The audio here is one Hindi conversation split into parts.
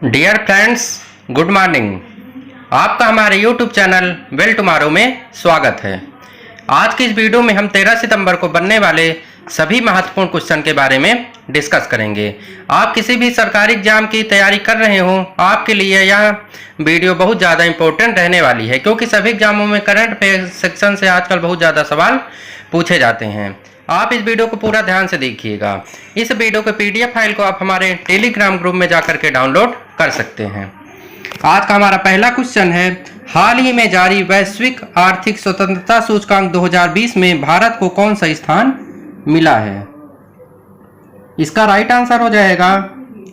Dear friends, good morning. आपका हमारे यूट्यूब चैनल वेल टुमारो में स्वागत है। आज की इस वीडियो में हम 13 सितंबर को बनने वाले सभी महत्वपूर्ण क्वेश्चन के बारे में डिस्कस करेंगे। आप किसी भी सरकारी एग्जाम की तैयारी कर रहे हो, आपके लिए यह वीडियो बहुत ज़्यादा इंपॉर्टेंट रहने वाली है, क्योंकि सभी एग्जामों में करंट अफेयर सेक्शन से आजकल बहुत ज़्यादा सवाल पूछे जाते हैं। आप इस वीडियो को पूरा ध्यान से देखिएगा। इस वीडियो के पीडीएफ फाइल को आप हमारे टेलीग्राम ग्रुप में जाकर के डाउनलोड कर सकते हैं। आज का हमारा पहला क्वेश्चन है, हाल ही में जारी वैश्विक आर्थिक स्वतंत्रता सूचकांक 2020 में भारत को कौन सा स्थान मिला है? इसका राइट आंसर हो जाएगा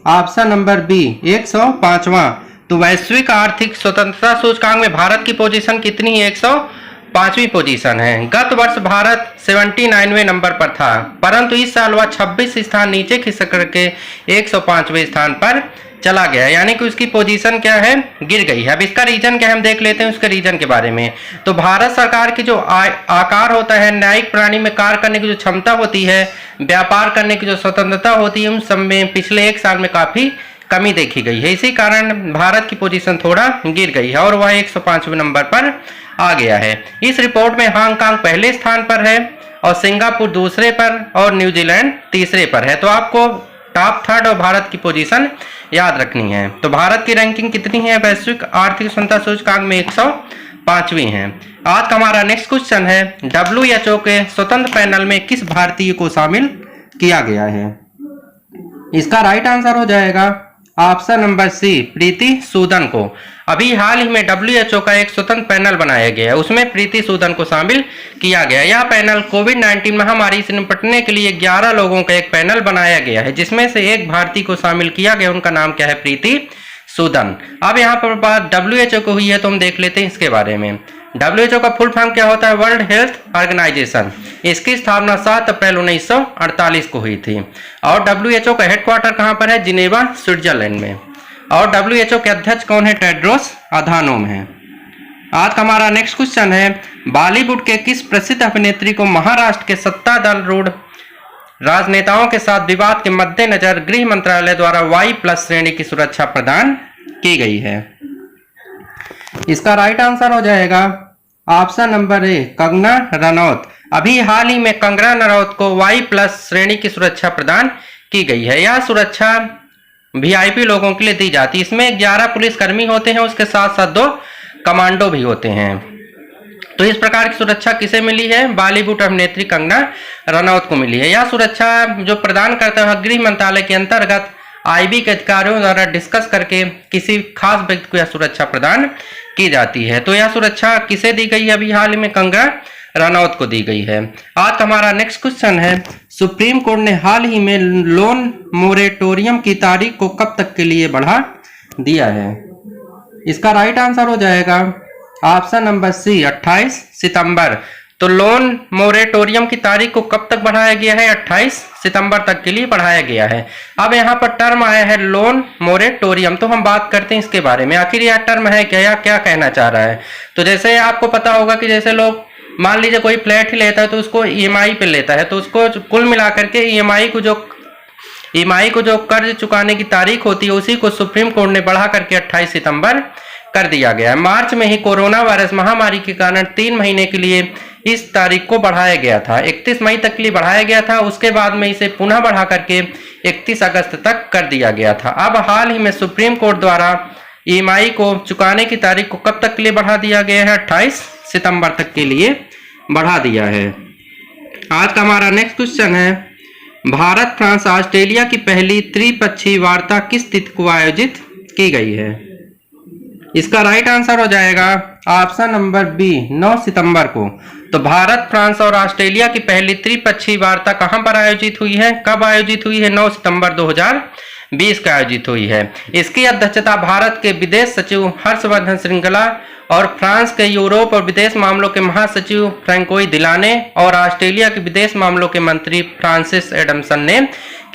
ऑप्शन नंबर बी, 105वां। तो वैश्विक आर्थिक स्वतंत्रता सूचकांक में भारत की पोजीशन कितनी है? 105वीं पोजीशन है। गत वर्ष भारत 79वें नंबर पर था, परंतु इस साल वह 26 स्थान नीचे खिसक करके 105वें स्थान पर चला गया, यानी कि उसकी पोजीशन क्या है, गिर गई है। अब इसका रीजन क्या है, हम देख लेते हैं उसके रीजन के बारे में। तो भारत सरकार की जो आकार होता है, न्यायिक प्रणाली में कार्य करने की जो क्षमता होती है, व्यापार करने की जो स्वतंत्रता होती है, उन सब में पिछले एक साल में काफी कमी देखी गई है। इसी कारण भारत की पोजीशन थोड़ा गिर गई है और वह 105वें नंबर पर आ गया है। इस रिपोर्ट में हांगकांग पहले स्थान पर है और सिंगापुर दूसरे पर और न्यूजीलैंड तीसरे पर है। तो आपको टॉप थर्ड और भारत की पोजीशन याद रखनी है। तो भारत की रैंकिंग कितनी है वैश्विक आर्थिक स्वतंत्रता सूचकांक में? 105वीं है। आज का हमारा नेक्स्ट क्वेश्चन है, WHO के स्वतंत्र पैनल में किस भारतीय को शामिल किया गया है? इसका राइट आंसर हो जाएगा option number C, Preeti Sudan को। अभी हाल ही में WHO का एक स्वतंत्र पैनल बनाया गया है, उसमें प्रीति सूदन को शामिल किया गया। यह पैनल कोविड-19 महामारी से निपटने के लिए 11 लोगों का एक पैनल बनाया गया है, जिसमें से एक भारतीय को शामिल किया गया। उनका नाम क्या है? प्रीति सूदन। अब यहाँ पर बात WHO को हुई है, तो हम देख लेते हैं इसके बारे में। WHO का फुल फॉर्म क्या होता है? World Health Organization. इसकी स्थापना 7 अप्रैल 1948 को हुई थी और WHO का हेडक्वार्टर कहाँ पर है? जिनेवा, स्विट्जरलैंड में। और WHO के अध्यक्ष कौन है? टेड्रोस अधानोम है। आज का हमारा नेक्स्ट क्वेश्चन है, बॉलीवुड के किस प्रसिद्ध अभिनेत्री को महाराष्ट्र के सत्तारूढ़ राजनेताओं के साथ विवाद के मद्देनजर गृह मंत्रालय द्वारा Y+ श्रेणी की सुरक्षा प्रदान की गई है? इसका राइट आंसर हो जाएगा option number A, Kangana Ranaut. अभी हाल ही में कंगना रनौत को Y+ श्रेणी की सुरक्षा प्रदान की गई है। यह सुरक्षा VIP लोगों के लिए दी जाती है। इसमें 11 पुलिसकर्मी होते हैं, उसके साथ साथ 2 कमांडो भी होते हैं। तो इस प्रकार की सुरक्षा किसे मिली है? बॉलीवुड अभिनेत्री कंगना रनौत को मिली है। यह सुरक्षा जो प्रदान करता है गृह मंत्रालय के अंतर्गत IB के अधिकारियों द्वारा डिस्कस करके किसी खास व्यक्ति को यह सुरक्षा प्रदान की जाती है। तो यह सुरक्षा किसे दी गई है? अभी हाल ही में कंगना रनौत को दी गई है। आज का हमारा नेक्स्ट क्वेश्चन है, सुप्रीम कोर्ट ने हाल ही में लोन मोरेटोरियम की तारीख को कब तक के लिए बढ़ा दिया है? इसका राइट आंसर हो जाएगा ऑप्शन नंबर सी, 28 सितंबर। तो लोन मोरेटोरियम की तारीख को कब तक बढ़ाया गया है? 28 सितंबर तक के लिए बढ़ाया गया है। अब यहाँ पर टर्म आया है लोन मोरेटोरियम, तो हम बात करते हैं इसके बारे में। आखिर यह टर्म है क्या, या क्या कहना चाह रहा है? तो जैसे आपको पता होगा कि जैसे लोग मान लीजिए कोई फ्लैट ही लेता है तो उसको EMI पे लेता है, तो उसको कुल मिलाकर के EMI को जो कर्ज चुकाने की तारीख होती है, उसी को सुप्रीम कोर्ट ने बढ़ा करके 28 सितंबर कर दिया गया है। मार्च में ही कोरोना वायरस महामारी के कारण 3 महीने के लिए इस तारीख को बढ़ाया गया था, 31 मई तक के लिए बढ़ाया गया था। उसके बाद में इसे पुनः बढ़ा करके 31 अगस्त तक कर दिया गया था। अब हाल ही में सुप्रीम कोर्ट द्वारा EMI को चुकाने की तारीख को कब तक के लिए बढ़ा दिया गया है? 28 सितंबर तक के लिए बढ़ा दिया है। आज का हमारा नेक्स्ट क्वेश्चन है, भारत फ्रांस ऑस्ट्रेलिया की पहली त्रिपक्षीय वार्ता किस तिथि को आयोजित की गई है? इसका राइट आंसर हो जाएगा ऑप्शन नंबर बी, 9 सितंबर को। तो भारत फ्रांस और ऑस्ट्रेलिया की पहली त्रिपक्षीय वार्ता कहां पर आयोजित हुई है? कब आयोजित हुई है? 9 सितंबर 2020 का आयोजित हुई है। इसकी अध्यक्षता भारत के विदेश सचिव हर्षवर्धन श्रृंगला और फ्रांस के यूरोप और विदेश मामलों के महासचिव फ्रैंकोई दिलाने और ऑस्ट्रेलिया के विदेश मामलों के मंत्री फ्रांसिस एडमसन ने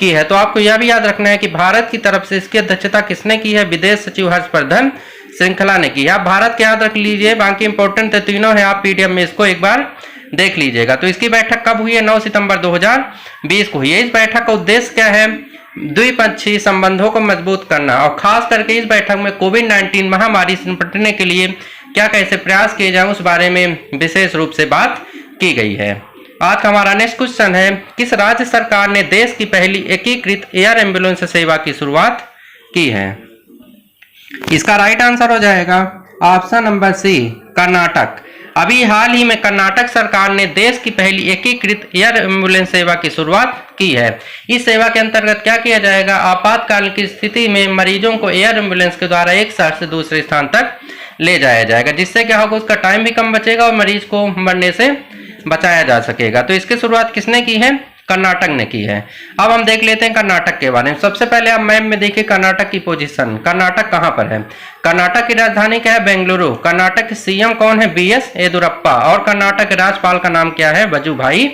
की है। तो आपको यह भी याद रखना है कि भारत की तरफ से इसकी अध्यक्षता किसने की है? विदेश सचिव हर्षवर्धन श्रृंखला ने की है। आप भारत के याद रख लीजिए, बाकी इंपॉर्टेंट तो तीनों है, आप PDF में इसको एक बार देख लीजिएगा। तो इसकी बैठक कब हुई है? 9 सितंबर 2020 को हुई है। इस बैठक का उद्देश्य क्या है? द्विपक्षीय संबंधों को मजबूत करना और खास करके इस बैठक में कोविड-19 महामारी से निपटने के लिए क्या कैसे प्रयास किए जाए उस बारे में विशेष रूप से बात की गई है। आज का हमारा नेक्स्ट क्वेश्चन है, किस राज्य सरकार ने देश की पहली एकीकृत एयर एम्बुलेंस सेवा की शुरुआत की है? इसका राइट आंसर हो जाएगा ऑप्शन नंबर सी, कर्नाटक। अभी हाल ही में कर्नाटक सरकार ने देश की पहली एकीकृत एयर एम्बुलेंस सेवा की शुरुआत की है। इस सेवा के अंतर्गत क्या किया जाएगा, आपातकाल की स्थिति में मरीजों को एयर एम्बुलेंस के द्वारा एक शहर से दूसरे स्थान तक ले जाया जाएगा, जिससे क्या होगा, उसका टाइम भी कम बचेगा और मरीज को मरने से बचाया जा सकेगा। तो इसकी शुरुआत किसने की है? कर्नाटक ने की है। अब हम देख लेते हैं कर्नाटक के बारे में। सबसे पहले आप मैप में देखिए कर्नाटक की पोजीशन, कर्नाटक कहां पर है। कर्नाटक की राजधानी क्या है? बेंगलुरु। कर्नाटक के सीएम कौन है? बीएस येदियुरप्पा। और कर्नाटक के राज्यपाल का नाम क्या है? वजुभाई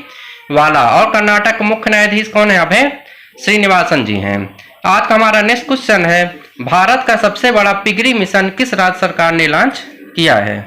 वाला। और कर्नाटक के मुख्य न्यायाधीश कौन है? अभय श्रीनिवासन जी हैं। आज का हमारा नेक्स्ट क्वेश्चन है, भारत का सबसे बड़ा पिगरी मिशन किस राज्य सरकार ने लॉन्च किया है?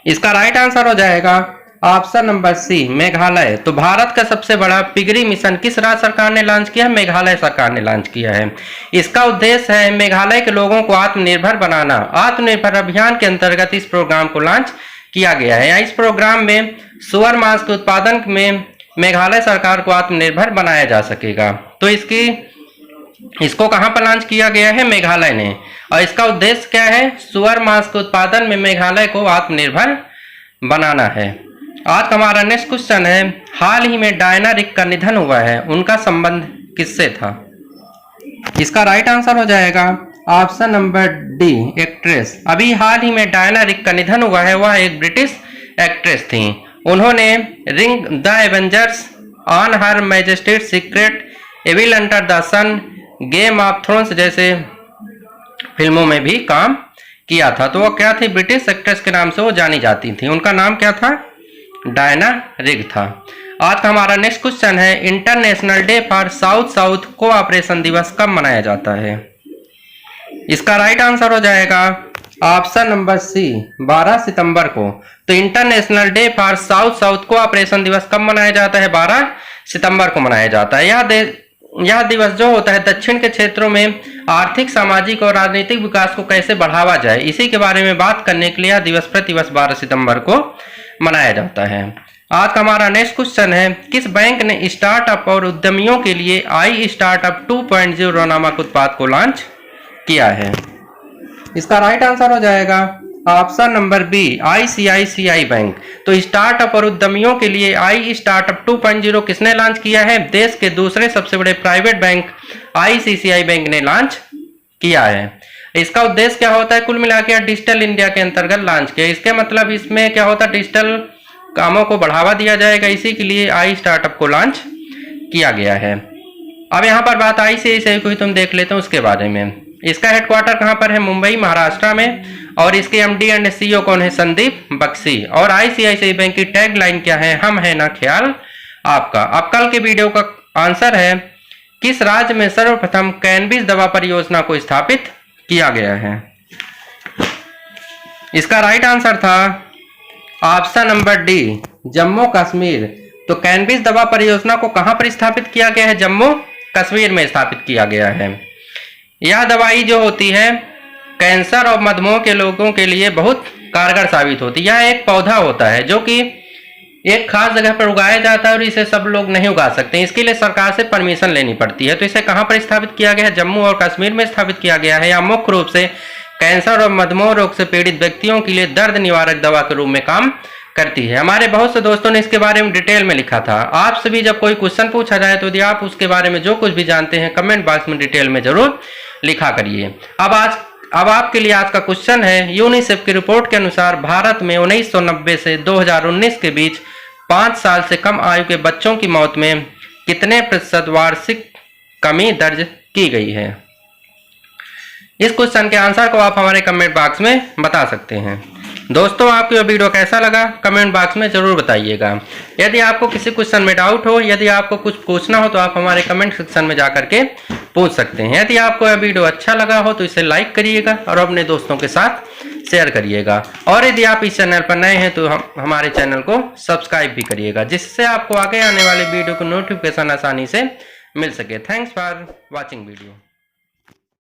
इसका राइट आंसर हो जाएगा ऑप्शन नंबर सी, मेघालय। तो भारत का सबसे बड़ा पिगरी मिशन किस राज्य सरकार ने लॉन्च किया है? मेघालय सरकार ने लॉन्च किया है। इसका उद्देश्य है मेघालय के लोगों को आत्मनिर्भर बनाना। आत्मनिर्भर अभियान के अंतर्गत इस प्रोग्राम को लॉन्च किया गया है। इस प्रोग्राम में सुअर मांस के उत्पादन में मेघालय सरकार को आत्मनिर्भर बनाया जा सकेगा। तो इसको कहां पर लॉन्च किया गया है? मेघालय ने। और इसका उद्देश्य क्या है? सुअर मांस के उत्पादन में मेघालय को आत्मनिर्भर बनाना है। आज का हमारा नेक्स्ट क्वेश्चन है, हाल ही में डायना रिक का निधन हुआ है, उनका संबंध किससे था? इसका राइट आंसर हो जाएगा ऑप्शन नंबर डी, एक्ट्रेस। अभी हाल ही में डायना रिक का निधन हुआ है, वह एक ब्रिटिश एक्ट्रेस थी। उन्होंने Ring the Avengers, On Her Majesty's Secret, Evil Under the Sun, Game of Thrones जैसे फिल्मों में भी काम किया था। तो वो क्या थी? ब्रिटिश एक्ट्रेस के नाम से वो जानी जाती थी। उनका नाम क्या था? डायना रिग था। आज का हमारा नेक्स्ट क्वेश्चन है, international day for south south cooperation दिवस कब मनाया जाता है? इसका राइट आंसर हो जाएगा ऑप्शन नंबर सी, 12 सितंबर को। तो international day for south south cooperation दिवस कब मनाया जाता है? 12 सितंबर को मनाया जाता है। यह दिवस जो होता है दक्षिण के क्षेत्रों में आर्थिक, सामाजिक और राजनीतिक विकास को कैसे बढ़ावा जाए, इसी के बारे में बात करने के लिए यह दिवस प्रतिवर्ष 12 सितंबर को मनाया जाता है। आज का हमारा नेक्स्ट क्वेश्चन है, किस बैंक ने स्टार्टअप और उद्यमियों के लिए आई स्टार्टअप 2.0 नामक उत्पाद को लॉन्च किया है? इसका राइट आंसर हो जाएगा option number B, ICICI bank. तो स्टार्टअप और उद्यमियों के लिए आई स्टार्टअप 2.0 किसने लॉन्च किया है? देश के दूसरे सबसे बड़े प्राइवेट बैंक आईसीआईसीआई बैंक ने लॉन्च किया है। इसका उद्देश्य क्या होता है? कुल मिलाकर डिजिटल इंडिया के अंतर्गत लॉन्च किया। इसके मतलब इसमें क्या होता है? डिजिटल कामों को बढ़ावा दिया जाएगा, इसी के लिए आई स्टार्टअप को लॉन्च किया गया है। अब यहाँ पर बात आईसीआईसीआई को ही तुम देख लेते हो उसके बारे में। इसका हेडक्वार्टर कहाँ पर है? मुंबई, महाराष्ट्र में। और इसके एमडी एंड सीईओ कौन है? संदीप बख्शी। और आईसीआईसीआई बैंक की टैग लाइन क्या है? हम है ना ख्याल आपका। अब कल के वीडियो का आंसर है, किस राज्य में सर्वप्रथम कैनबिस दवा परियोजना को स्थापित किया गया है? इसका राइट आंसर था option number D, Jammu Kashmir. तो कैनबिस दवा परियोजना को कहां पर स्थापित किया गया है? जम्मू कश्मीर में स्थापित किया गया है। यह दवाई जो होती है कैंसर और मधुमेह के लोगों के लिए बहुत कारगर साबित होती है। यह एक पौधा होता है जो कि एक खास जगह पर उगाया जाता है और इसे सब लोग नहीं उगा सकते, इसके लिए सरकार से परमिशन लेनी पड़ती है। तो इसे कहां पर स्थापित किया गया है? जम्मू और कश्मीर में स्थापित किया गया है। यह मुख्य रूप से कैंसर और मधुमेह रोग से पीड़ित व्यक्तियों के लिए दर्द निवारक दवा के रूप में काम करती है। हमारे बहुत से दोस्तों ने इसके बारे में डिटेल में लिखा था। आपसे भी जब कोई क्वेश्चन पूछा जाए तो यदि आप उसके बारे में जो कुछ भी जानते हैं कमेंट बॉक्स में डिटेल में जरूर लिखा करिए। अब आपके लिए आज का क्वेश्चन है, यूनिसेफ की रिपोर्ट के अनुसार भारत में 1990 से 2019 के बीच 5 साल से कम आयु के बच्चों की मौत में कितने प्रतिशत वार्षिक कमी दर्ज की गई है? इस क्वेश्चन के आंसर को आप हमारे कमेंट बॉक्स में बता सकते हैं। दोस्तों, आपको यह वीडियो कैसा लगा कमेंट बॉक्स में जरूर बताइएगा। यदि आपको किसी क्वेश्चन में डाउट हो, यदि आपको कुछ पूछना हो तो आप हमारे कमेंट सेक्शन में जाकर के पूछ सकते हैं। यदि आपको यह वीडियो अच्छा लगा हो तो इसे लाइक करिएगा और अपने दोस्तों के साथ शेयर करिएगा। और यदि आप इस चैनल पर नए हैं तो हमारे चैनल को सब्सक्राइब भी करिएगा, जिससे आपको आगे आने वाले वीडियो को नोटिफिकेशन आसानी से मिल सके। Thanks for watching video.